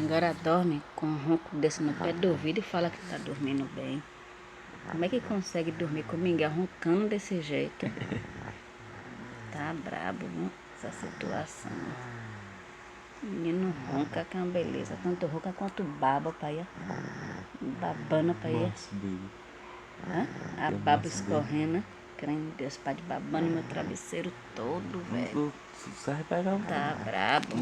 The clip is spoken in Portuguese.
Agora dorme com um ronco desse no pé do ouvido e fala que tá dormindo bem. Como é que consegue dormir com o Miguel roncando desse jeito? Tá brabo, viu? Essa situação. O menino ronca que é uma beleza. Tanto ronca quanto baba pra ir. Babando pra ir. Hã? A baba escorrendo. Crendo Deus, pai de babando meu travesseiro todo, velho. Sai pegar um. Tá brabo.